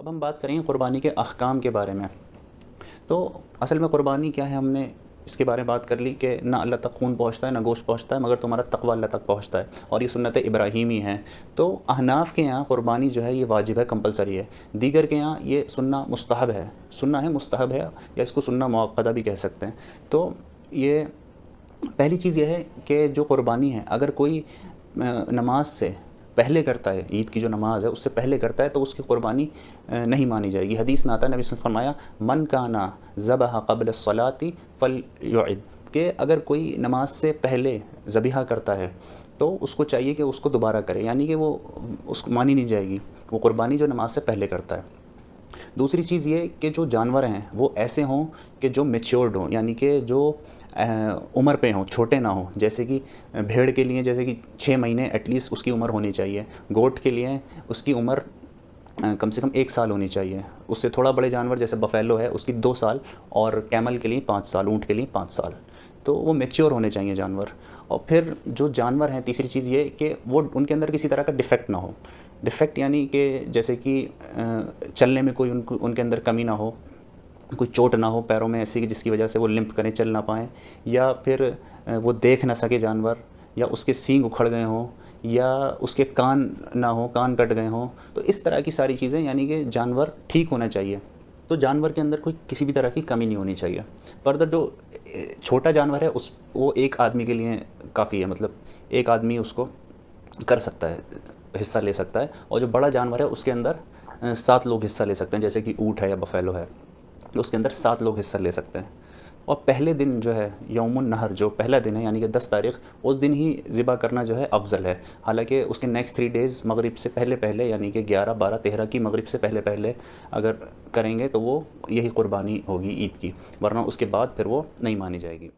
अब हम बात करेंगे क़ुरबानी के अहकाम के बारे में। तो असल में क़ुरबानी क्या है, हमने इसके बारे में बात कर ली कि ना अल्लाह तक खून पहुँचता है, ना गोश्त पहुँचता है, मगर तुम्हारा तक़वा अल्लाह तक पहुँचता है, और ये सुन्नत इब्राहीमी है। तो अहनाफ़ के यहाँ क़ुरबानी जो है ये वाजिब है, कंपलसरी है। दीगर के यहाँ ये सुन्ना मुस्तहब है, सुन्ना है, मुस्तहब है, या इसको सुन्ना मुअक्कदा भी कह सकते हैं। तो ये पहली चीज़ ये है कि जो क़ुरबानी है, अगर कोई नमाज से पहले करता है, ईद की जो नमाज़ है उससे पहले करता है, तो उसकी क़ुरबानी नहीं मानी जाएगी। हदीस में आता है, नबी सल्लल्लाहु अलैहि वसल्लम फरमाया, मन काना ज़बह क़ब्ल अस्सलाती फ़लयुइद, कि अगर कोई नमाज से पहले ज़बीहा करता है तो उसको चाहिए कि उसको दोबारा करे, यानी कि वो उसको मानी नहीं जाएगी वो क़ुरबानी जो नमाज से पहले करता है। दूसरी चीज़ ये कि जो जानवर हैं वो ऐसे हों कि जो मैच्योर्ड हों, यानी कि जो उम्र पे हों, छोटे ना हों। जैसे कि भेड़ के लिए जैसे कि 6 महीने एटलीस्ट उसकी उम्र होनी चाहिए। गोट के लिए उसकी उम्र कम से कम 1 साल होनी चाहिए। उससे थोड़ा बड़े जानवर जैसे बफ़ेलो है उसकी 2 साल, और कैमल के लिए 5 साल, ऊँट के लिए 5 साल। तो वो मैच्योर होने चाहिए जानवर। और फिर जो जानवर हैं, तीसरी चीज़ ये कि वो उनके अंदर किसी तरह का डिफ़ेक्ट ना हो। डिफ़ेक्ट यानी कि जैसे कि चलने में कोई उनके अंदर कमी ना हो, कोई चोट ना हो पैरों में ऐसी कि जिसकी वजह से वो लिम्प करें, चल ना पाएँ, या फिर वो देख ना सके जानवर, या उसके सींग उखड़ गए हों, या उसके कान ना हो, कान कट गए हों। तो इस तरह की सारी चीज़ें, यानी कि जानवर ठीक होना चाहिए। तो जानवर के अंदर कोई किसी भी तरह की कमी नहीं होनी चाहिए। फर्दर जो छोटा जानवर है वो एक आदमी के लिए काफ़ी है, मतलब एक आदमी उसको कर सकता है, हिस्सा ले सकता है। और जो बड़ा जानवर है उसके अंदर 7 लोग हिस्सा ले सकते हैं, जैसे कि ऊँट है या बफ़ेलो है, तो उसके अंदर 7 लोग हिस्सा ले सकते हैं। और पहले दिन जो है यौमुन नहर, जो पहला दिन है यानी कि 10 तारीख़, उस दिन ही ज़िबा करना जो है अफ़ज़ल है। हालांकि उसके नेक्स्ट 3 डेज़ मगरिब से पहले पहले, यानी कि 11, 12, 13 की मगरिब से पहले पहले अगर करेंगे तो वो यही क़ुरबानी होगी ईद की, वरना उसके बाद फिर वो नहीं मानी जाएगी।